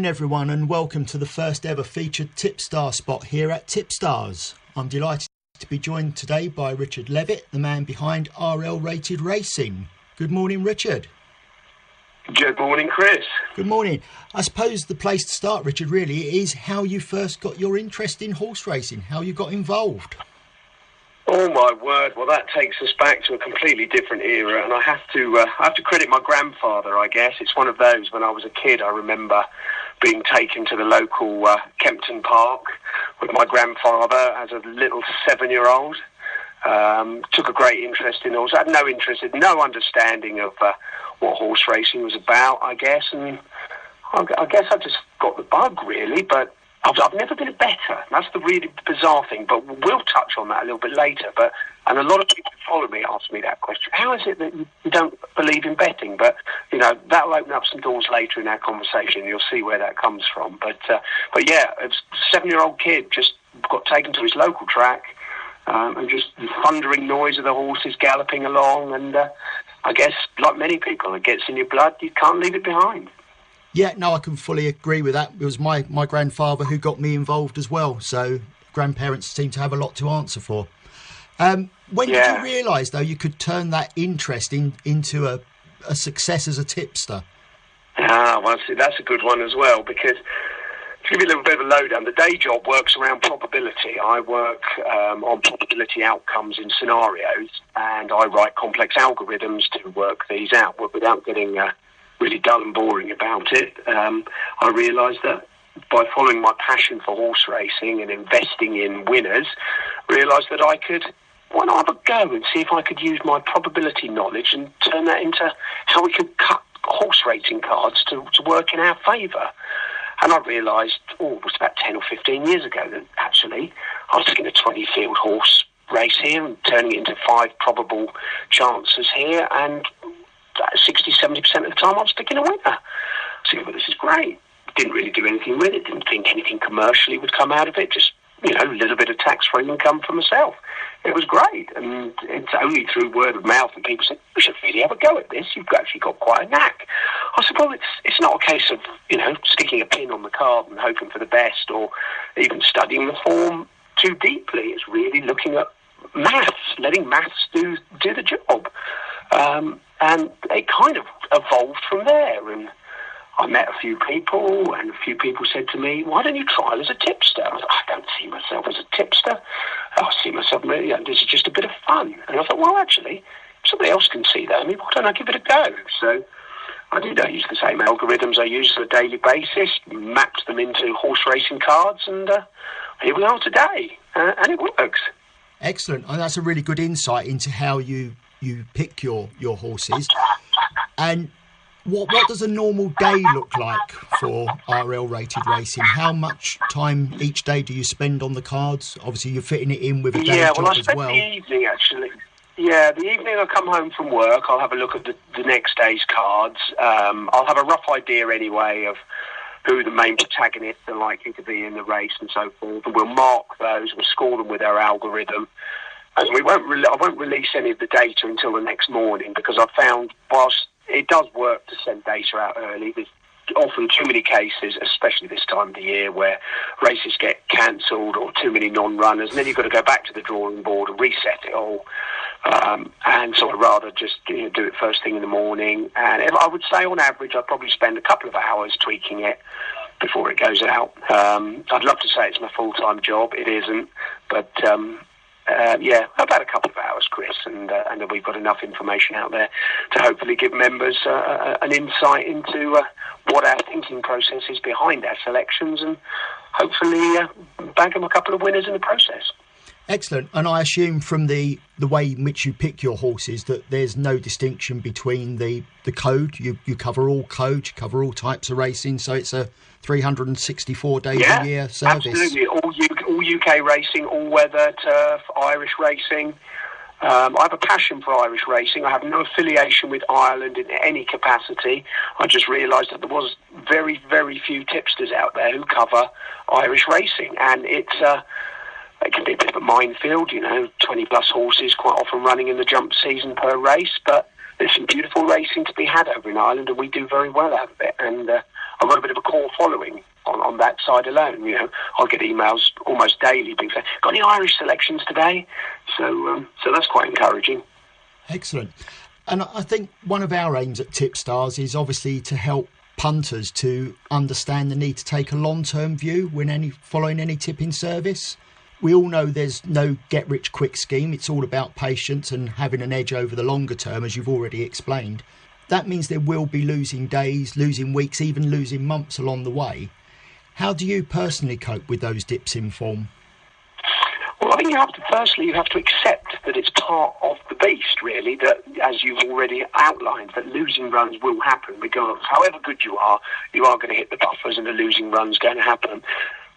everyone, and welcome to the first ever featured Tipstar spot here at Tipstars. I'm delighted to be joined today by Richard Levitt, the man behind RL Rated Racing. Good morning, Richard. Good morning, Chris. Good morning. I suppose the place to start, Richard, really is how you first got your interest in horse racing, how you got involved. Oh my word! Well, that takes us back to a completely different era, and I have to credit my grandfather. I guess it's one of those. When I was a kid, I remember being taken to the local Kempton Park with my grandfather as a little 7-year-old. Took a great interest in horse. I had no understanding of what horse racing was about, I guess, and I guess I just got the bug really, but I've never been a bettor. That's the really bizarre thing, but we'll touch on that a little bit later. And a lot of people who follow me ask me that question. How is it that you don't believe in betting? But, that'll open up some doors later in our conversation. You'll see where that comes from. But yeah, a 7-year-old kid just got taken to his local track and just the thundering noise of the horses galloping along. And I guess, like many people, it gets in your blood. You can't leave it behind. Yeah, no, I can fully agree with that. It was my grandfather who got me involved as well. So grandparents seem to have a lot to answer for. When did you realise, though, you could turn that interest into a success as a tipster? Well, see, that's a good one as well, because to give you a little bit of a lowdown, the day job works around probability. I work on probability outcomes in scenarios, and I write complex algorithms to work these out without getting really dull and boring about it. I realised that by following my passion for horse racing and investing in winners, realised that I could, why not have a go and see if I could use my probability knowledge and turn that into how we could cut horse racing cards to work in our favour. And I realised, it was about 10 or 15 years ago that actually I was taking a 20-field horse race here and turning it into 5 probable chances here, and 60-70% of the time I was picking a winner. So this is great. Didn't really do anything with it. Didn't think anything commercially would come out of it. Just, a little bit of tax-free income for myself. It was great. And it's only through word of mouth and people said, "You should really have a go at this. You've actually got quite a knack." I said, well, it's not a case of, sticking a pin on the card and hoping for the best or even studying the form too deeply. It's really looking at maths, letting maths do the job. And it kind of evolved from there. And I met a few people, and a few people said to me, "Why don't you try as a tipster?" I thought, I don't see myself as a tipster. I see myself, this is just a bit of fun. And I thought, well, actually, if somebody else can see that, why don't I give it a go? So I did. I used the same algorithms I use on a daily basis, mapped them into horse racing cards, and here we are today. And it works. Excellent. And that's a really good insight into how you pick your horses. And what does a normal day look like for RL Rated Racing? How much time each day do you spend on the cards? Obviously, you're fitting it in with a day job I as spend well. The evening, actually. Yeah, the evening I come home from work, I'll have a look at the next day's cards. I'll have a rough idea anyway of who the main protagonists are likely to be in the race and so forth. And we'll mark those, we'll score them with our algorithm. And I won't release any of the data until the next morning, because I've found whilst it does work to send data out early, there's often too many cases, especially this time of the year, where races get cancelled or too many non-runners, and then you've got to go back to the drawing board and reset it all. And so I'd rather just do it first thing in the morning. And I would say on average I'd probably spend a couple of hours tweaking it before it goes out. I'd love to say it's my full-time job. It isn't, but about a couple of hours, Chris, and we've got enough information out there to hopefully give members an insight into what our thinking process is behind our selections, and hopefully bag them a couple of winners in the process. Excellent. And I assume from the way in which you pick your horses that there's no distinction between the code. You cover all codes, you cover all types of racing, so it's a 364 days a year service. Absolutely. All UK racing, all weather, turf, Irish racing. I have a passion for Irish racing. I have no affiliation with Ireland in any capacity. I just realised that there was very, very few tipsters out there who cover Irish racing, and it can be a bit of a minefield, 20 plus horses quite often running in the jump season per race, but there's some beautiful racing to be had over in Ireland, and we do very well out of it. And I've got a bit of a core following on that side alone. You know, I'll get emails almost daily. People say, "Got any Irish selections today?" So that's quite encouraging. Excellent. And I think one of our aims at Tipstars is obviously to help punters to understand the need to take a long-term view when following any tipping service. We all know there's no get-rich-quick scheme. It's all about patience and having an edge over the longer term, as you've already explained. That means there will be losing days, losing weeks, even losing months along the way. How do you personally cope with those dips in form? Well, I think you have to accept that it's part of the beast, really, that, as you've already outlined, that losing runs will happen, regardless. However good you are going to hit the buffers and a losing run's going to happen.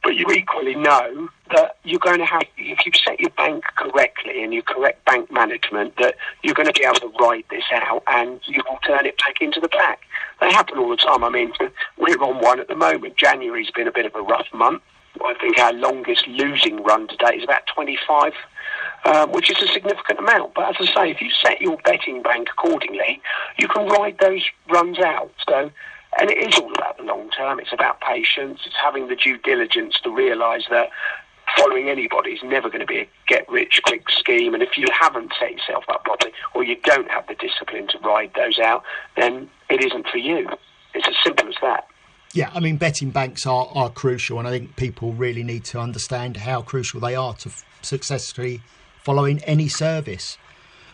But you equally know that you're going to have, if you set your bank correctly and you correct bank management, that you're going to be able to ride this out and you will turn it back into the black. They happen all the time. I mean, we're on one at the moment. January's been a bit of a rough month. I think our longest losing run to date is about 25, which is a significant amount. But as I say, if you set your betting bank accordingly, you can ride those runs out. So, and it is all about the long term. It's about patience. It's having the due diligence to realise that following anybody is never going to be a get-rich-quick scheme. And if you haven't set yourself up properly, or you don't have the discipline to ride those out, then it isn't for you. It's as simple as that. Yeah, I mean, betting banks are crucial, and I think people really need to understand how crucial they are to successfully following any service.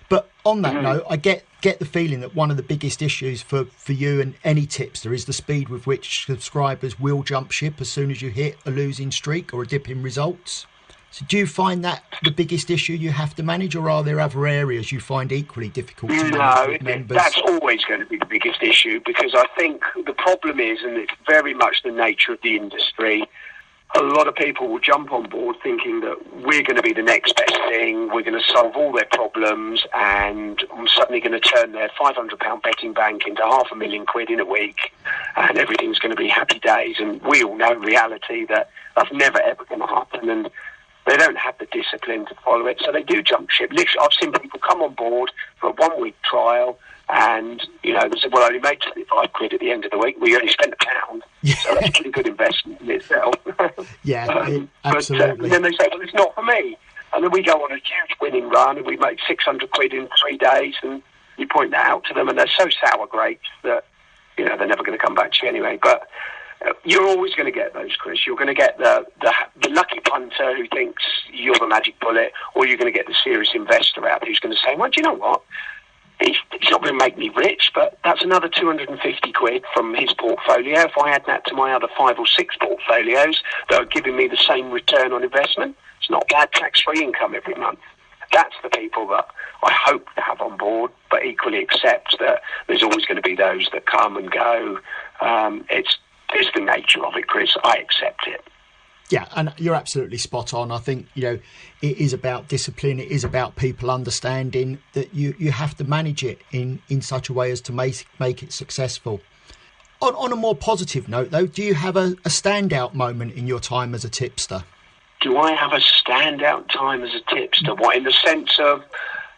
But on that note, I get the feeling that one of the biggest issues for you and any tipster is the speed with which subscribers will jump ship as soon as you hit a losing streak or a dip in results. So do you find that the biggest issue you have to manage, or are there other areas you find equally difficult to manage with members? That's always going to be the biggest issue, because I think the problem is, and it's very much the nature of the industry, a lot of people will jump on board thinking that we're going to be the next best thing, we're going to solve all their problems, and I'm suddenly going to turn their £500 betting bank into £500,000 in a week, and everything's going to be happy days. And we all know in reality that that's never ever going to happen, and they don't have the discipline to follow it, so they do jump ship. Literally, I've seen people come on board for a 1 week trial, and they said, "Well, I only made £25 at the end of the week. We only spent £1, so that's a pretty good investment in itself." Yeah, absolutely. And then they say, "Well, it's not for me." And then we go on a huge winning run, and we make £600 in 3 days, and you point that out to them, and they're so sour grapes that they're never going to come back to you anyway. But you're always going to get those, Chris. You're going to get the lucky punter who thinks you're the magic bullet, or you're going to get the serious investor out who's going to say, "Well, do you know what? He's not going to make me rich, but that's another £250 from his portfolio. If I add that to my other 5 or 6 portfolios that are giving me the same return on investment, it's not bad tax-free income every month." That's the people that I hope to have on board, but equally accept that there's always going to be those that come and go. It's the nature of it, Chris. I accept it. Yeah, and you're absolutely spot on. I think, it is about discipline. It is about people understanding that you have to manage it in such a way as to make it successful. On a more positive note, though, do you have a standout moment in your time as a tipster? Do I have a standout time as a tipster? What, in the sense of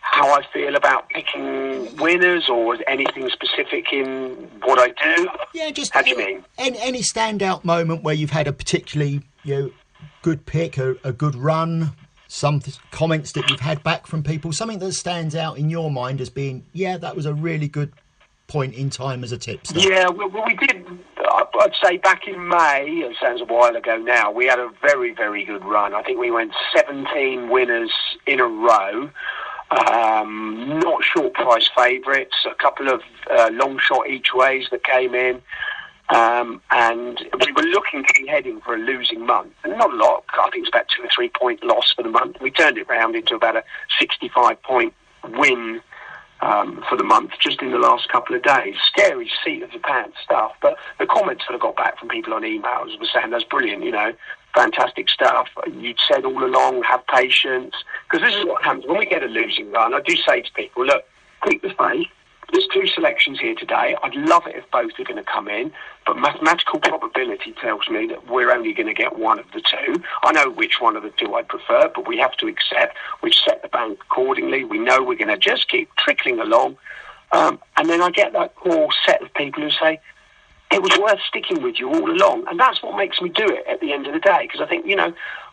how I feel about picking winners, or anything specific in what I do? Yeah, just how do you mean? Any standout moment where you've had a particularly good pick, a good run, some comments that you've had back from people, something that stands out in your mind as being, that was a really good point in time as a tipster. Yeah, well, we did. I'd say back in May, it sounds a while ago now, we had a very, very good run. I think we went 17 winners in a row. Not short price favourites, a couple of long shot each ways that came in, and we were looking to be heading for a losing month, and not a lot. I think it's about 2 or 3 point loss for the month. We turned it round into about a 65 point win for the month just in the last couple of days. Scary seat of the pants stuff, but the comments that I got back from people on emails were saying that's brilliant, fantastic stuff. You'd said all along, have patience, because this is what happens when we get a losing run. I do say to people, look, keep the faith. There's 2 selections here today. I'd love it if both are going to come in, but mathematical probability tells me that we're only going to get one of the 2. I know which one of the 2 I prefer, but we have to accept. We've set the bank accordingly. We know we're going to just keep trickling along. And then I get that core set of people who say, it was worth sticking with you all along. And that's what makes me do it at the end of the day, because I think,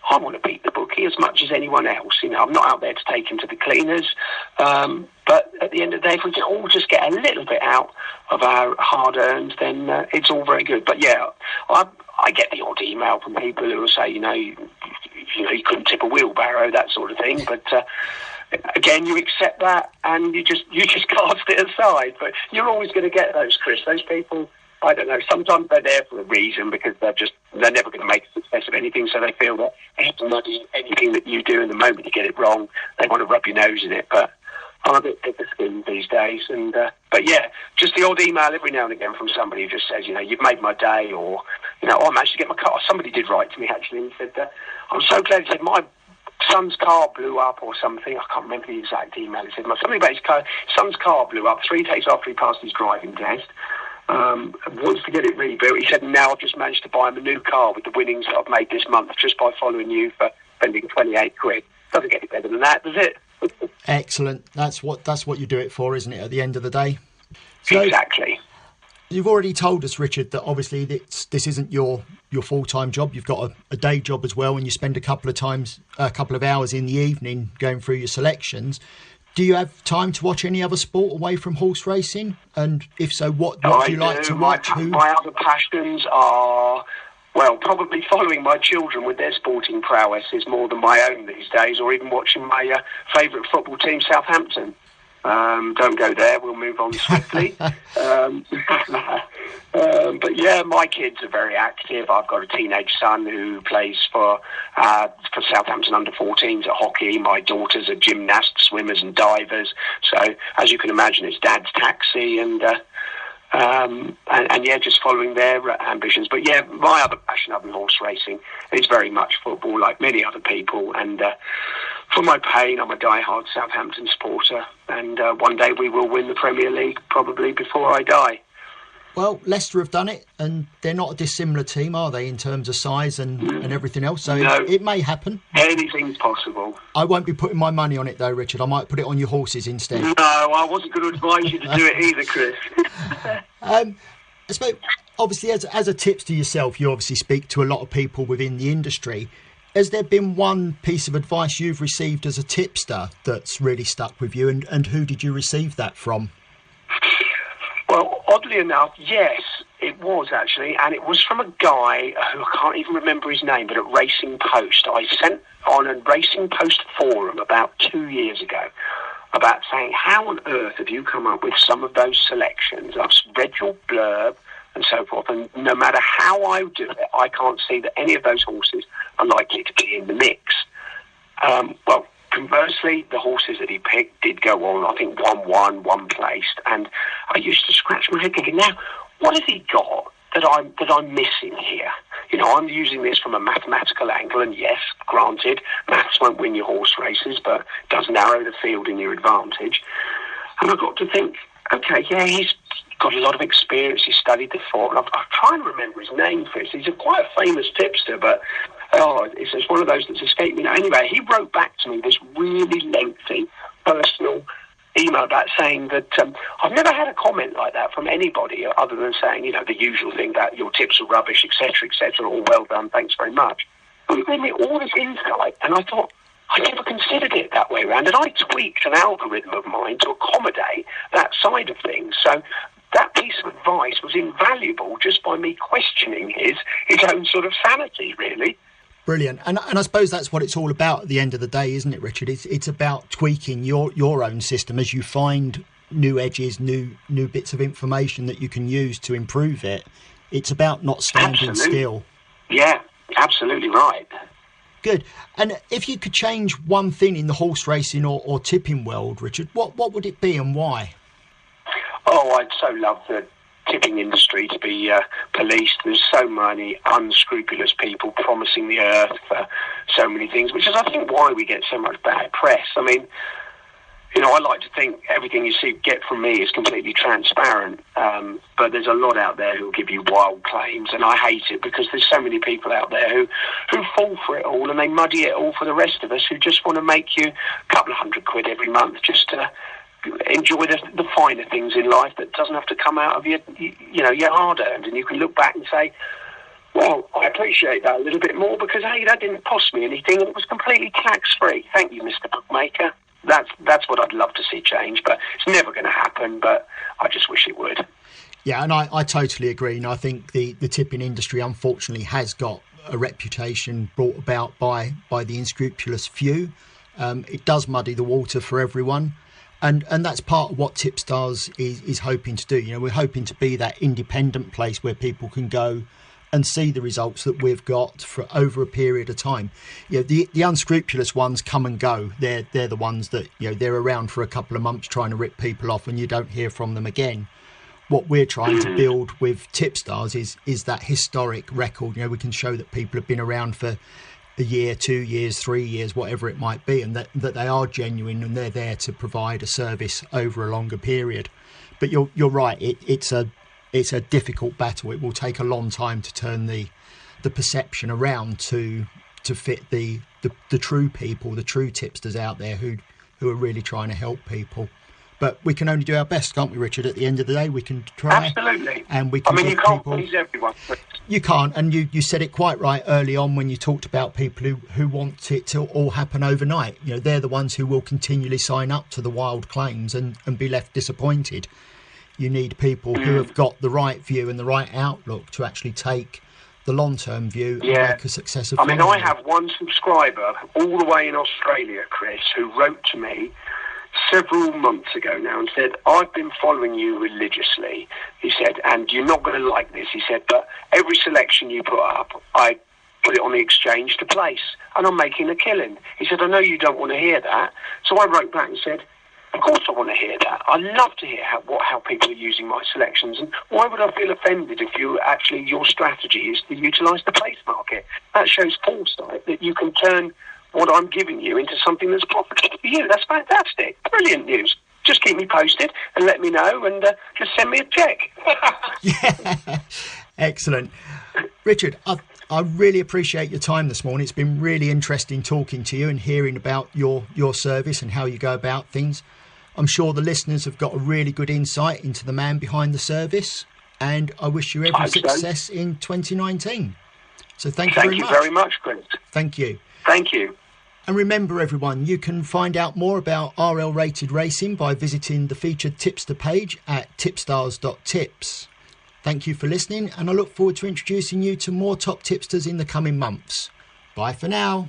I want to beat the bookie as much as anyone else. I'm not out there to take him to the cleaners. But at the end of the day, if we can all just get a little bit out of our hard-earned, then it's all very good. But yeah, I get the odd email from people who will say, you couldn't tip a wheelbarrow, that sort of thing. But again, you accept that and you just cast it aside. But you're always going to get those, Chris. Those people, I don't know, sometimes they're there for a reason, because they're never going to make a success of anything, so they feel that they have to muddy anything that you do, and the moment you get it wrong, they want to rub your nose in it. But I'm a bit thick skin these days. But yeah, just the odd email every now and again from somebody who just says, you've made my day, or, I managed to get my car. Somebody did write to me, actually, and said, I'm so glad. He said, my son's car blew up or something. I can't remember the exact email. He said, something about his son's car blew up 3 days after he passed his driving test. Wants to get it rebuilt. He said, now I've just managed to buy him a new car with the winnings that I've made this month just by following you for spending 28 quid. Doesn't get any better than that, does it? Excellent. That's what you do it for, isn't it, at the end of the day? So, exactly. You've already told us, Richard, that obviously this isn't your full-time job. You've got a day job as well, and you spend a couple of hours in the evening going through your selections. Do you have time to watch any other sport away from horse racing? And if so, what do you like to watch? My other passions are, well, probably following my children with their sporting prowess is more than my own these days, or even watching my favourite football team, Southampton. Don't go there, we'll move on swiftly. But yeah, my kids are very active. I've got a teenage son who plays for Southampton under-14s at hockey. My daughters are gymnasts, swimmers and divers. So as you can imagine, it's dad's taxi and yeah, just following their ambitions. But yeah, my other passion other than horse racing is very much football, like many other people. And for my pain, I'm a die-hard Southampton supporter. And one day we will win the Premier League, probably before I die. Well, Leicester have done it, and they're not a dissimilar team, are they, in terms of size and everything else? So no, it may happen. Anything's possible. I won't be putting my money on it, though, Richard. I might put it on your horses instead. No, I wasn't going to advise you to do it either, Chris. I suppose, obviously, as a tipster yourself, you obviously speak to a lot of people within the industry. Has there been one piece of advice you've received as a tipster that's really stuck with you, and who did you receive that from? Well, oddly enough, yes, it was actually, and it was from a guy who I can't even remember his name, but at Racing Post. I sent on a Racing Post forum about 2 years ago about saying, how on earth have you come up with some of those selections? I've read your blurb and so forth, and no matter how I do it, I can't see that any of those horses are likely to be in the mix. Well, conversely, the horses that he picked did go on. I think one placed, and I used to scratch my head thinking, now, what has he got that I'm missing here? I'm using this from a mathematical angle, and yes, granted, maths won't win your horse races, but it does narrow the field in your advantage. And I got to think, okay, yeah, he's got a lot of experience. He studied the form. I'm trying to remember his name, Chris. He's quite a famous tipster, but it's one of those that's escaped me now. Anyway, he wrote back to me this really lengthy personal email about saying that I've never had a comment like that from anybody other than saying, the usual thing that your tips are rubbish, etc., all well done, thanks very much. But he gave me all this insight, and I thought, I never considered it that way around, and I tweaked an algorithm of mine to accommodate that side of things. So that piece of advice was invaluable just by me questioning his own sort of sanity, really. Brilliant. And I suppose that's what it's all about at the end of the day, isn't it, Richard? It's about tweaking your own system as you find new edges, new bits of information that you can use to improve it. It's about not standing still. Yeah, absolutely right. Good. And if you could change one thing in the horse racing or tipping world, Richard, what would it be and why? Oh, I'd so love the tipping industry to be policed. There's so many unscrupulous people promising the earth for so many things, which is, I think, why we get so much bad press. I mean, I like to think everything you get from me is completely transparent, but there's a lot out there who will give you wild claims, and I hate it because there's so many people out there who fall for it all, and they muddy it all for the rest of us who just want to make you a couple of £100 every month just to enjoy the finer things in life that doesn't have to come out of your hard earned, and you can look back and say, well, I appreciate that a little bit more because, hey, that didn't cost me anything and it was completely tax-free. Thank you, Mr. Bookmaker. That's what I'd love to see change, but it's never going to happen, but I just wish it would. Yeah, and I totally agree. And I think the tipping industry, unfortunately, has got a reputation brought about by the unscrupulous few. It does muddy the water for everyone. And that's part of what Tipstars is hoping to do. You know, we're hoping to be that independent place where people can go and see the results that we've got for over a period of time. You know, the unscrupulous ones come and go. They're the ones that, you know, they're around for a couple of months trying to rip people off and you don't hear from them again. What we're trying to build with Tipstars is that historic record. You know, we can show that people have been around for a year, 2 years, 3 years, whatever it might be, and that they are genuine and they're there to provide a service over a longer period. But you're right. It's a difficult battle. It will take a long time to turn the perception around to fit the true people, the true tipsters out there who are really trying to help people. But we can only do our best, can't we, Richard? At the end of the day, we can try. Absolutely. And we can. You can't please everyone. You can't, and you said it quite right early on when you talked about people who want it to all happen overnight. You know, they're the ones who will continually sign up to the wild claims and be left disappointed. You need people who have got the right view and the right outlook to actually take the long-term view and make a success of it. I have one subscriber all the way in Australia, Chris, who wrote to me several months ago now and said, I've been following you religiously, he said, and you're not going to like this, he said, but every selection you put up, I put it on the exchange to place, and I'm making a killing. He said, I know you don't want to hear that. So I wrote back and said, of course I want to hear that. I love to hear how people are using my selections, and why would I feel offended if your strategy is to utilise the place market? That shows foresight that you can turn what I'm giving you into something that's profitable for you. That's fantastic. Brilliant news. Just keep me posted and let me know, and just send me a check. Yeah, excellent. Richard, I really appreciate your time this morning. It's been really interesting talking to you and hearing about your service and how you go about things. I'm sure the listeners have got a really good insight into the man behind the service, and I wish you every success in 2019. So thank you very much. Thank you very much, Chris. Thank you. Thank you. And remember, everyone, you can find out more about RL Rated Racing by visiting the featured tipster page at tipstars.tips. Thank you for listening, and I look forward to introducing you to more top tipsters in the coming months. Bye for now.